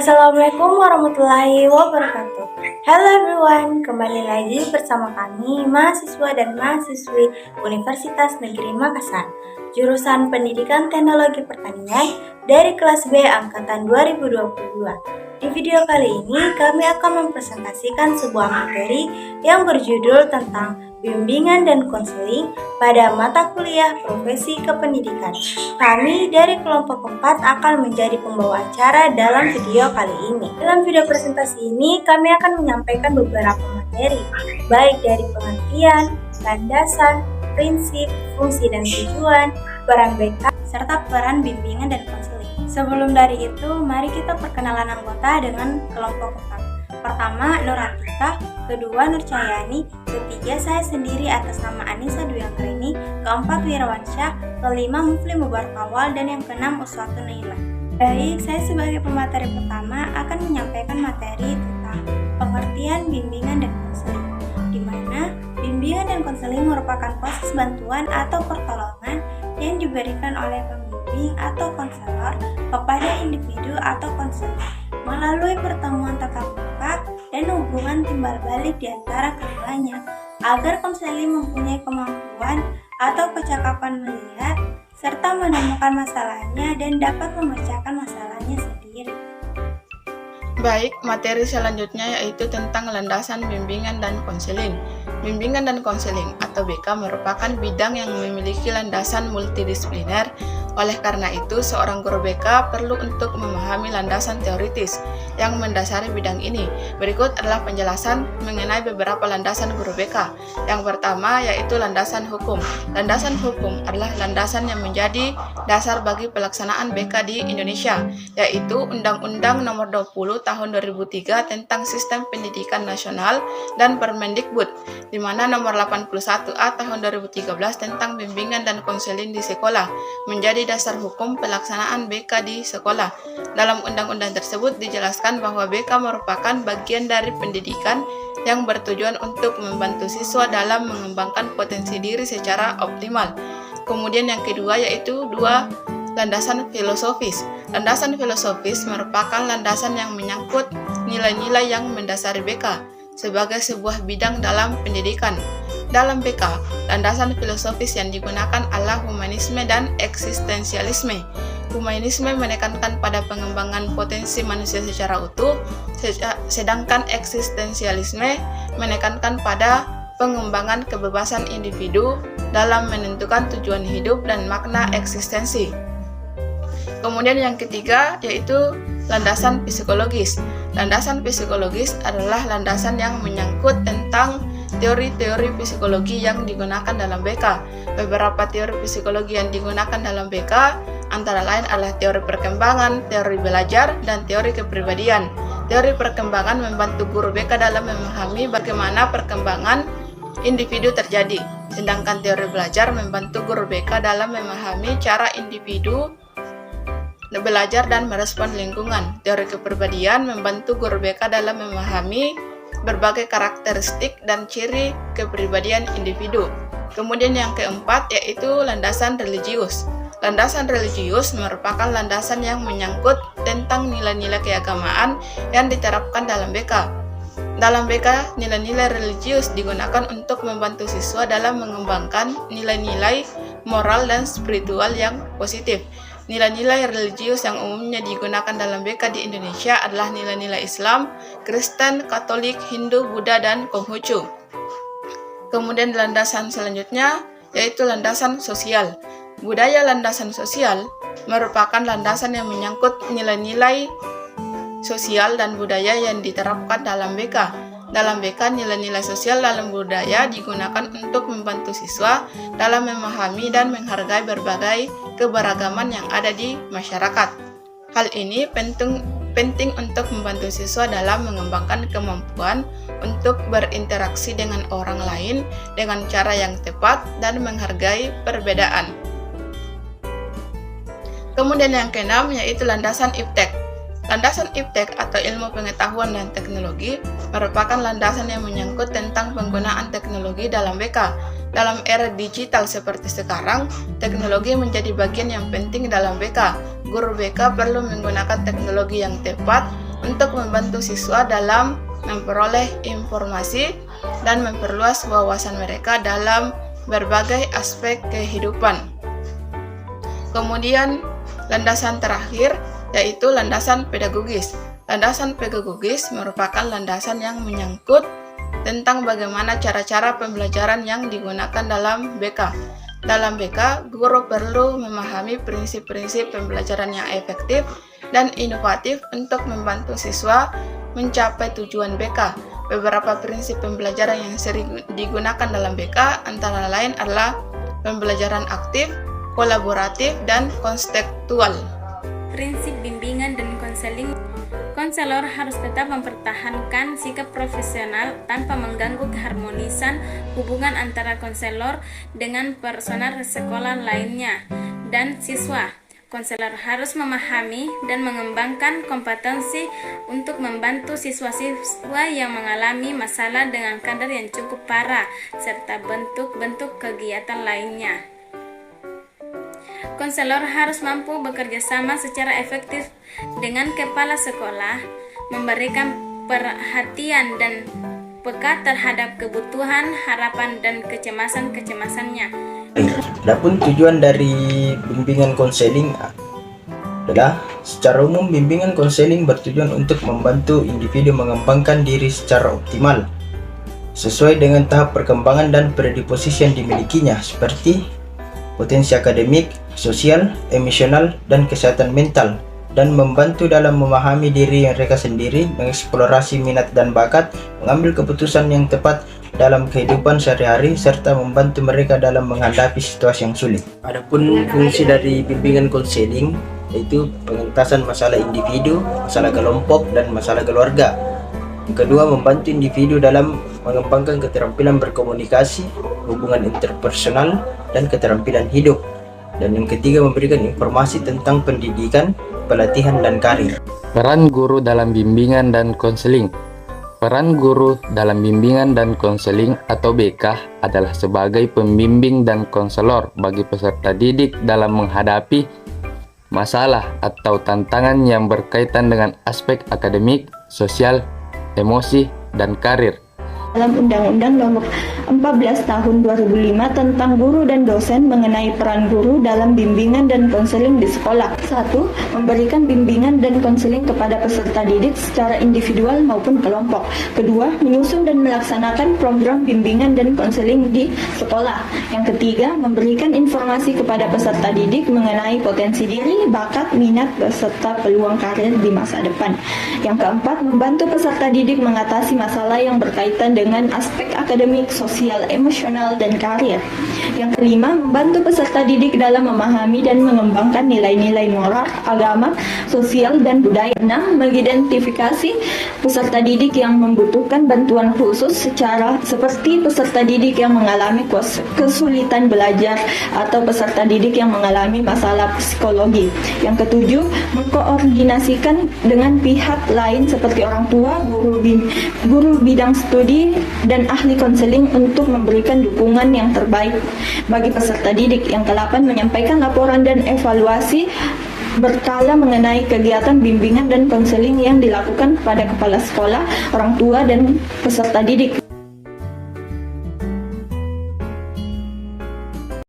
Assalamualaikum warahmatullahi wabarakatuh. Hello everyone, kembali lagi bersama kami mahasiswa dan mahasiswi Universitas Negeri Makassar, jurusan Pendidikan Teknologi Pertanian dari kelas B angkatan 2022. Di video kali ini kami akan mempresentasikan sebuah materi yang berjudul tentang bimbingan dan konseling pada mata kuliah profesi kependidikan. Kami dari kelompok 4 akan menjadi pembawa acara dalam video kali ini. Dalam video presentasi ini kami akan menyampaikan beberapa materi, baik dari pengertian, landasan, prinsip, fungsi dan tujuan, peran BK, serta peran bimbingan dan konseling. Sebelum dari itu, mari kita perkenalan anggota dengan kelompok 4. Pertama, Nur Atika, kedua Nur Cahyani, ketiga saya sendiri atas nama Anissa Dwi Anggreni, keempat Wirawansyah, kelima Mufli Mubarkawal, dan yang keenam Uswatun Naila. Baik, saya sebagai pemateri pertama akan menyampaikan materi tentang pengertian bimbingan dan konseling, di mana bimbingan dan konseling merupakan proses bantuan atau pertolongan yang diberikan oleh pembimbing atau konselor kepada individu atau konseling melalui pertemuan tatap muka dan hubungan timbal balik di antara keduanya agar konseling mempunyai kemampuan atau kecakapan melihat serta menemukan masalahnya dan dapat memecahkan masalahnya sendiri. Baik, materi selanjutnya yaitu tentang landasan bimbingan dan konseling. Bimbingan dan konseling atau BK merupakan bidang yang memiliki landasan multidisipliner. Oleh karena itu, seorang guru BK perlu untuk memahami landasan teoritis yang mendasari bidang ini. Berikut adalah penjelasan mengenai beberapa landasan guru BK. Yang pertama yaitu landasan hukum. Landasan hukum adalah landasan yang menjadi dasar bagi pelaksanaan BK di Indonesia, yaitu Undang-Undang Nomor 20 Tahun 2003 tentang Sistem Pendidikan Nasional dan Permendikbud, di mana Nomor 81A Tahun 2013 tentang bimbingan dan konseling di sekolah menjadi dasar hukum pelaksanaan BK di sekolah. Dalam undang-undang tersebut dijelaskan bahwa BK merupakan bagian dari pendidikan yang bertujuan untuk membantu siswa dalam mengembangkan potensi diri secara optimal. Kemudian yang kedua yaitu landasan filosofis. Landasan filosofis merupakan landasan yang menyangkut nilai-nilai yang mendasari BK sebagai sebuah bidang dalam pendidikan. Dalam BK, landasan filosofis yang digunakan adalah humanisme dan eksistensialisme. Humanisme menekankan pada pengembangan potensi manusia secara utuh, sedangkan eksistensialisme menekankan pada pengembangan kebebasan individu dalam menentukan tujuan hidup dan makna eksistensi. Kemudian yang ketiga yaitu landasan psikologis. Landasan psikologis adalah landasan yang menyangkut tentang teori-teori psikologi yang digunakan dalam BK. Beberapa teori psikologi yang digunakan dalam BK antara lain adalah teori perkembangan, teori belajar, dan teori kepribadian. Teori perkembangan membantu guru BK dalam memahami bagaimana perkembangan individu terjadi, sedangkan teori belajar membantu guru BK dalam memahami cara individu belajar dan merespon lingkungan. Teori kepribadian membantu guru BK dalam memahami berbagai karakteristik dan ciri kepribadian individu. Kemudian yang keempat yaitu landasan religius. Landasan religius merupakan landasan yang menyangkut tentang nilai-nilai keagamaan yang diterapkan dalam BK. Dalam BK, nilai-nilai religius digunakan untuk membantu siswa dalam mengembangkan nilai-nilai moral dan spiritual yang positif. Nilai-nilai religius yang umumnya digunakan dalam BK di Indonesia adalah nilai-nilai Islam, Kristen, Katolik, Hindu, Buddha, dan Konghucu. Kemudian landasan selanjutnya yaitu landasan sosial. Budaya landasan sosial merupakan landasan yang menyangkut nilai-nilai sosial dan budaya yang diterapkan dalam BK. Dalam BK, nilai-nilai sosial dalam budaya digunakan untuk membantu siswa dalam memahami dan menghargai berbagai keberagaman yang ada di masyarakat. Hal ini penting untuk membantu siswa dalam mengembangkan kemampuan untuk berinteraksi dengan orang lain dengan cara yang tepat dan menghargai perbedaan. Kemudian yang keenam yaitu landasan iptek. Landasan iptek atau ilmu pengetahuan dan teknologi merupakan landasan yang menyangkut tentang penggunaan teknologi dalam BK. Dalam era digital seperti sekarang, teknologi menjadi bagian yang penting dalam BK. Guru BK perlu menggunakan teknologi yang tepat untuk membantu siswa dalam memperoleh informasi dan memperluas wawasan mereka dalam berbagai aspek kehidupan. Kemudian landasan terakhir yaitu landasan pedagogis. Landasan pedagogis merupakan landasan yang menyangkut tentang bagaimana cara-cara pembelajaran yang digunakan dalam BK. Dalam BK, guru perlu memahami prinsip-prinsip pembelajaran yang efektif dan inovatif untuk membantu siswa mencapai tujuan BK. Beberapa prinsip pembelajaran yang sering digunakan dalam BK antara lain adalah pembelajaran aktif, kolaboratif, dan konstekstual. Prinsip bimbingan dan konseling. Konselor harus tetap mempertahankan sikap profesional tanpa mengganggu keharmonisan hubungan antara konselor dengan personal sekolah lainnya dan siswa. Konselor harus memahami dan mengembangkan kompetensi untuk membantu siswa-siswa yang mengalami masalah dengan kadar yang cukup parah, serta bentuk-bentuk kegiatan lainnya. Konselor harus mampu bekerja sama secara efektif dengan kepala sekolah, memberikan perhatian dan peka terhadap kebutuhan, harapan, dan kecemasan-kecemasannya. Adapun tujuan dari bimbingan konseling adalah secara umum bimbingan konseling bertujuan untuk membantu individu mengembangkan diri secara optimal sesuai dengan tahap perkembangan dan predisposisi yang dimilikinya seperti potensi akademik, sosial, emosional, dan kesehatan mental, dan membantu dalam memahami diri mereka sendiri, mengeksplorasi minat dan bakat, mengambil keputusan yang tepat dalam kehidupan sehari-hari, serta membantu mereka dalam menghadapi situasi yang sulit. Adapun fungsi dari bimbingan konseling yaitu pengentasan masalah individu, masalah kelompok, dan masalah keluarga. Yang kedua, membantu individu dalam mengembangkan keterampilan berkomunikasi, hubungan interpersonal, dan keterampilan hidup. Dan yang ketiga, memberikan informasi tentang pendidikan, pelatihan, dan karir. Peran guru dalam bimbingan dan konseling. Peran guru dalam bimbingan dan konseling atau BK adalah sebagai pembimbing dan konselor bagi peserta didik dalam menghadapi masalah atau tantangan yang berkaitan dengan aspek akademik, sosial, emosi, dan karir. Dalam Undang-Undang Nomor 14 Tahun 2005 tentang guru dan dosen mengenai peran guru dalam bimbingan dan konseling di sekolah. 1. Memberikan bimbingan dan konseling kepada peserta didik secara individual maupun kelompok. Kedua, menyusun dan melaksanakan program bimbingan dan konseling di sekolah. Yang ketiga, memberikan informasi kepada peserta didik mengenai potensi diri, bakat, minat, beserta peluang karir di masa depan. Yang keempat, membantu peserta didik mengatasi masalah yang berkaitan dengan aspek akademik, sosial, emosional, dan karir. Yang kelima, membantu peserta didik dalam memahami dan mengembangkan nilai-nilai moral, agama, sosial, dan budaya. 6. Mengidentifikasi peserta didik yang membutuhkan bantuan khusus seperti peserta didik yang mengalami kesulitan belajar atau peserta didik yang mengalami masalah psikologi. Yang ketujuh, mengkoordinasikan dengan pihak lain seperti orang tua, guru bidang studi, dan ahli konseling untuk memberikan dukungan yang terbaik bagi peserta didik. Yang ke-8, menyampaikan laporan dan evaluasi berkala mengenai kegiatan bimbingan dan konseling yang dilakukan kepada kepala sekolah, orang tua, dan peserta didik